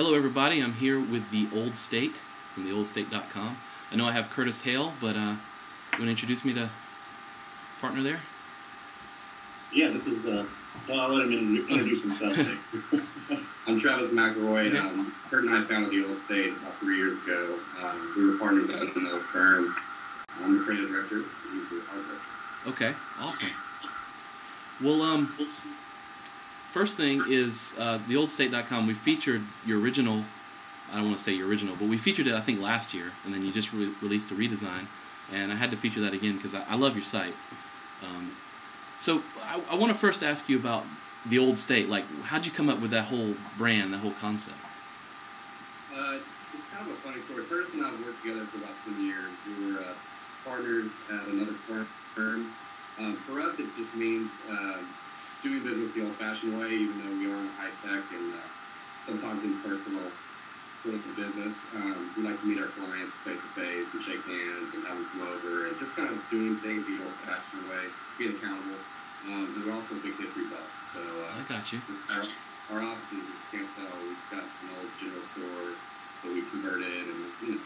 Hello everybody, I'm here with The Old State from theoldstate.com. I know I have Curtis Hale, but you want to introduce me to partner there? Yeah, this is, well, I'll let him introduce himself. I'm Travis McElroy. Kurt and I founded The Old State about 3 years ago. We were partners at another firm. I'm the creative director. He's the art director. Okay, awesome. Well, first thing is theoldstate.com. We featured your original, I don't want to say your original, but we featured it I think last year, and then you just released a redesign, and I had to feature that again because I love your site. So I want to first ask you about The Old State. Like, how'd you come up with that whole brand, that whole concept? It's kind of a funny story. Curtis and I have worked together for about 10 years. We were partners at another firm. For us, it just means doing business the old-fashioned way, even though we are in high-tech and sometimes impersonal sort of a business. We like to meet our clients face-to-face and shake hands and have them come over and just kind of doing things the old-fashioned way, being accountable. And we're also big history buffs. So I got you. Our offices, if you can't tell, we've got an old general store that we converted, and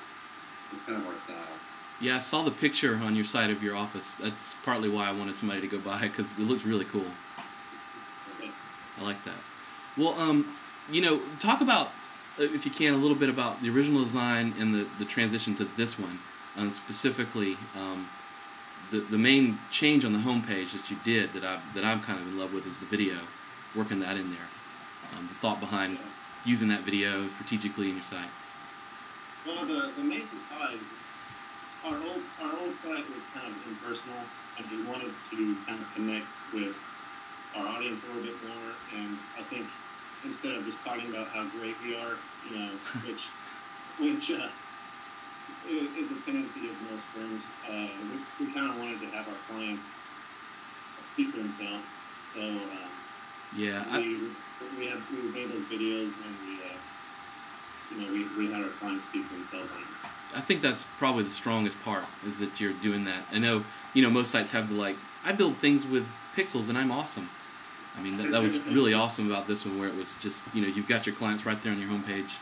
it's kind of our style. Yeah, I saw the picture on your site of your office. That's partly why I wanted somebody to go by, because it looks really cool. I like that. Well, talk about, if you can, a little bit about the original design and the transition to this one. Specifically, the main change on the homepage that you did that I'm kind of in love with is the video, working that in there. The thought behind using that video strategically in your site. Well, the main thought is our old site was kind of impersonal, and we wanted to kind of connect with our audience a little bit more. And I think instead of just talking about how great we are, which is the tendency of most firms, we kind of wanted to have our clients speak for themselves. So we made those videos, and we had our clients speak for themselves on it. I think that's probably the strongest part, is that you're doing that. I know, most sites have I build things with pixels and I'm awesome. I mean, that was really awesome about this one, where it was just, you've got your clients right there on your homepage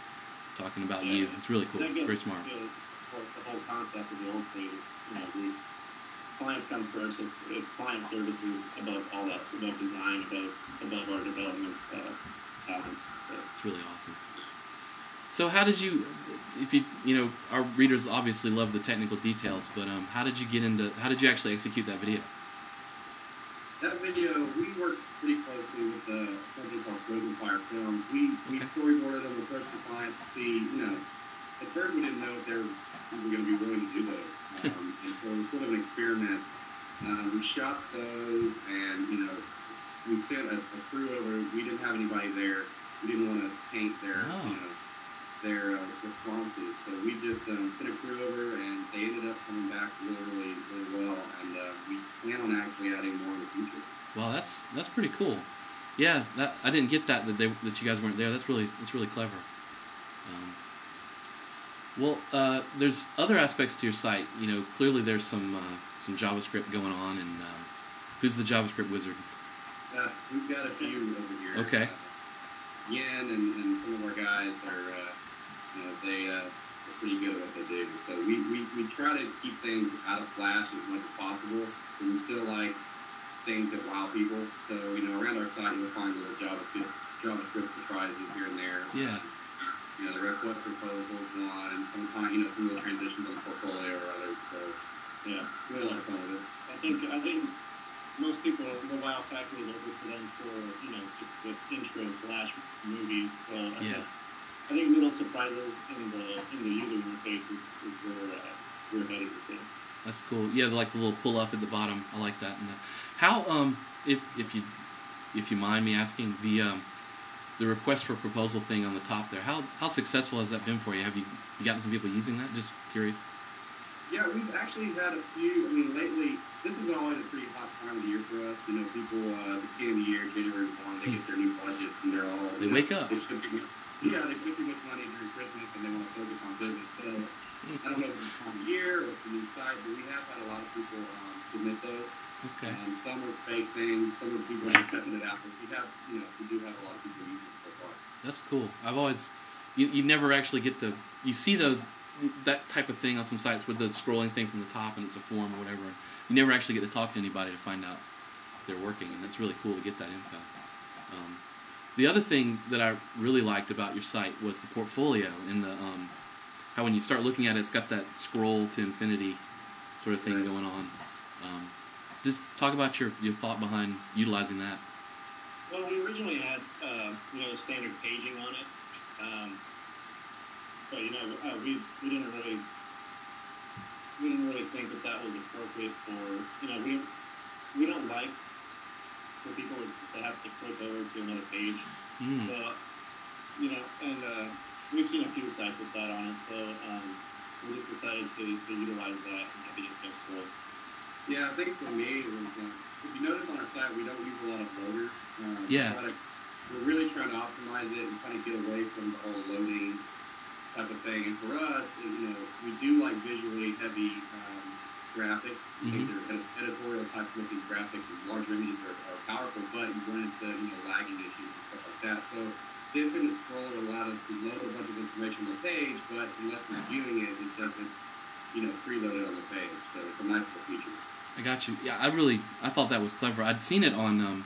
talking about you. It's really cool. Very smart. The whole concept of The Old State is, clients come first. It's client services above all that. It's above design, above our development talents. So it's really awesome. So how did you, our readers obviously love the technical details, but how did you actually execute that video? That video, we worked pretty closely with a company called Frozen Fire Film. We storyboarded them, approached the clients to see, at first we didn't know if they were going to be willing to do those. And so it was sort of an experiment. We shot those, and, we sent a crew over. We didn't have anybody there. We didn't want to taint their responses. So we just sent a crew over, and they ended up coming back really, really well. And we plan on actually adding more in the future. Wow, that's pretty cool. Yeah, I didn't get that you guys weren't there. That's really clever. There's other aspects to your site. Clearly there's some JavaScript going on, and who's the JavaScript wizard? We've got a few over here. Okay. Yen and some of our guys are, they're pretty good at what they do. So we try to keep things out of Flash as much as possible, but we still like things that wow people. So, around our site you'll find little JavaScript surprises here and there. Yeah. The request proposal is one, and sometimes, some of the transitions on the portfolio or others. So, yeah, we had a lot of fun with it. I think most people, the wow factor is over for them for, just the intro Flash movies. So I think little surprises in the user interface is where we're headed with things. That's cool. Yeah, like the little pull up at the bottom. I like that. And how, if you mind me asking, the request for proposal thing on the top there, how successful has that been for you? Have you gotten some people using that? Just curious. Yeah, we've actually had a few. Lately, this is always a pretty hot time of the year for us. People, at the beginning of the year, January 1, they get their new budgets, and they're all... They wake up. They spend too much money during Christmas, and they want to focus on business. So, I don't know if it's time of year or it's a new site, but we have had a lot of people submit those. Okay. Some are fake things, some of the people are just testing it out, but we do have a lot of people using it so far. That's cool. I've always, you never actually get to, you see that type of thing on some sites with the scrolling thing from the top and it's a form or whatever. You never actually get to talk to anybody to find out if they're working, and that's really cool to get that info. The other thing that I really liked about your site was the portfolio and the how when you start looking at it, it's got that scroll to infinity sort of thing going on. Just talk about your thought behind utilizing that. Well, we originally had standard paging on it, but we didn't really think that was appropriate for we don't like for people to have to click over to another page. So we've seen a few sites with that on it, so we just decided to utilize that and have the info scroll. Yeah, I think for me, it was, if you notice on our site, we don't use a lot of loaders. We're really trying to optimize it and kind of get away from the whole loading type of thing. And for us, we do like visually heavy graphics. I think they're editorial type looking graphics, and larger images are powerful, but you run into lagging issues and stuff like that. So the infinite scroller allowed us to load a bunch of information on the page, but unless we're viewing it, it doesn't preload it on the page. So it's a nice little feature. I got you. Yeah, I thought that was clever. I'd seen it on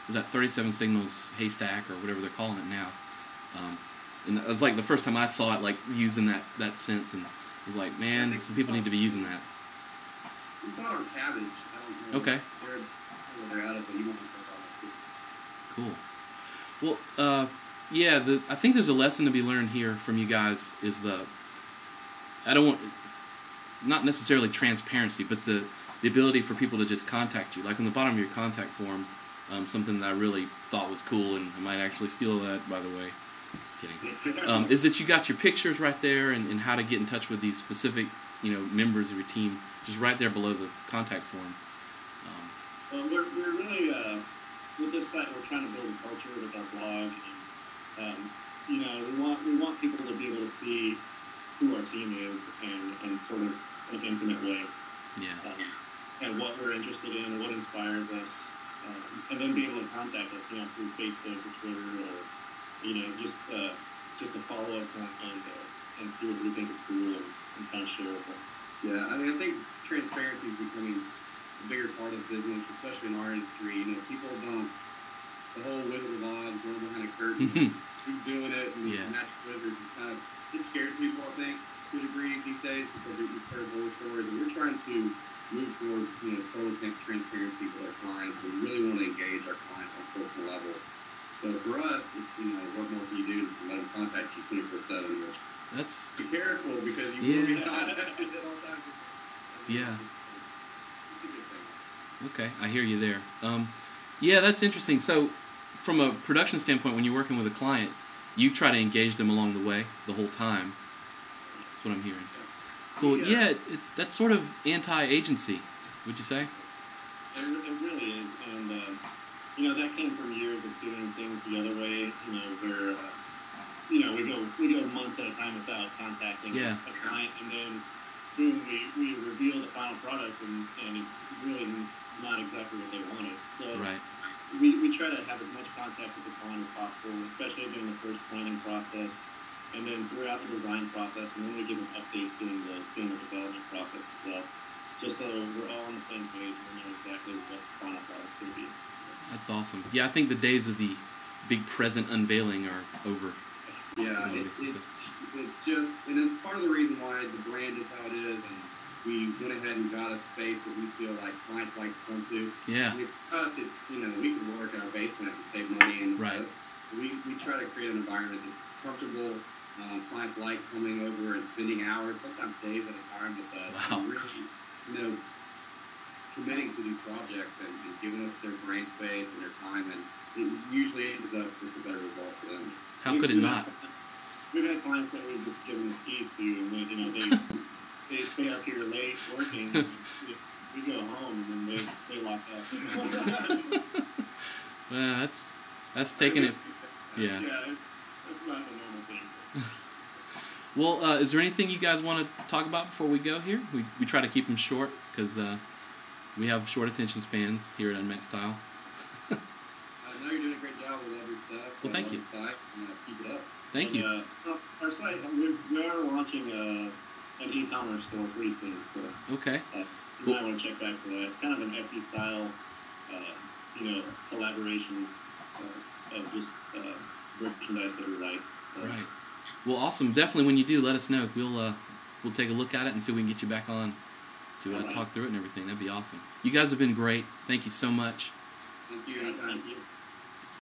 was that 37 Signals Haystack or whatever they're calling it now, and it was like the first time I saw it, like using that sense, and I was like, man, some people need to be using that. We saw it on Cabbage. I don't know. Okay. They're out of it. You want to check on Cool. it. Well, yeah. I think there's a lesson to be learned here from you guys. Is not necessarily transparency, but the ability for people to just contact you. Like on the bottom of your contact form, something that I really thought was cool, and I might actually steal that, by the way. Just kidding. Is that you got your pictures right there and how to get in touch with these specific, members of your team, just right there below the contact form. Well, we're really, with this site, we're trying to build a culture with our blog, and, we want people to be able to see who our team is and sort of an intimate way. Yeah. And what we're interested in, what inspires us, and then be able to contact us, through Facebook or Twitter, or just to follow us and see what we think is cool and kind of share with them. Yeah, I think transparency is becoming a bigger part of business, especially in our industry. People don't, the whole Wizard of Oz going behind a curtain, who's doing it, and Magic Wizards is kind of, it scares people, I think, to a degree these days, because we've heard horror stories, and we're trying to move toward total transparency with our clients. We really want to engage our clients on a personal level. So for us, it's what more can you do to let them contact you 24/7? Which be careful, because you will get contacted at all times. Yeah. Okay, I hear you there. Yeah, that's interesting. So, from a production standpoint, when you're working with a client, you try to engage them along the way, the whole time. That's what I'm hearing. Cool. Yeah, that's sort of anti-agency, would you say? It really is, and that came from years of doing things the other way. Where we go months at a time without contacting a client, and then boom, we reveal the final product, and it's really not exactly what they wanted. So we try to have as much contact with the client as possible, especially during the first planning process, and then throughout the design process, and then we give them updates during the development process as well, just so we're all on the same page and we know exactly what the final product's going to be. That's awesome. Yeah, I think the days of the big present unveiling are over. Yeah, it's just, and it's part of the reason why the brand is how it is, and we went ahead and got a space that we feel like clients like to come to. Yeah. For us, it's, we can work in our basement and save money, and we try to create an environment that's comfortable. Clients like coming over and spending hours, sometimes days at a time with us. Wow. And really, committing to these projects and giving us their brain space and their time, and it usually ends up with a better result for them. How could it not? We've had clients that we've just given the keys to, and they stay up here late working. And we go home, and then they lock up. Well, that's taking it. Yeah. Yeah, that's not the normal thing. Well, is there anything you guys want to talk about before we go here? We try to keep them short because we have short attention spans here at Unmet Style. I know you're doing a great job. We love your stuff. Well, thank you. The site, and keep it up. Thank you. Our site, we are launching an e-commerce store pretty soon, so Okay. You might want to check back for that. It's kind of an Etsy style, collaboration of just merchandise that we like. So. Right. Well, awesome. Definitely, when you do, let us know. We'll take a look at it and see if we can get you back on to talk through it and everything. That'd be awesome. You guys have been great. Thank you so much. Thank you. Thank you.